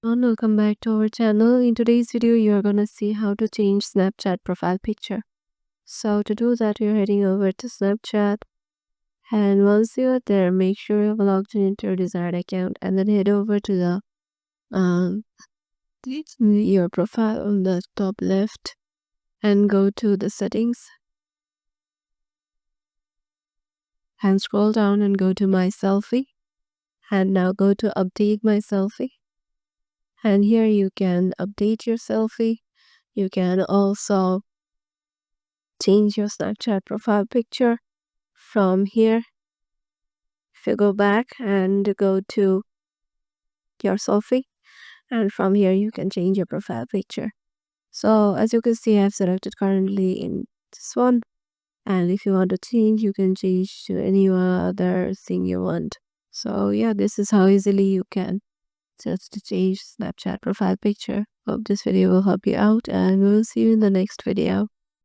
everyone, welcome back to our channel. In today's video, you're gonna see how to change Snapchat profile picture. So to do that, you're heading over to Snapchat, and once you're there, make sure you've logged into your desired account, and then head over to the um your profile on the top left, and go to the settings, and scroll down and go to my selfie, and now go to update my selfie, and here you can update your selfie. You can also change your Snapchat profile picture from here. If you go back and go to your selfie, and from here you can change your profile picture. So as you can see, I've selected currently in this one, and if you want to change, you can change to any other thing you want. So yeah, this is how easily you can just change Snapchat profile picture. Hope this video will help you out, and we'll see you in the next video.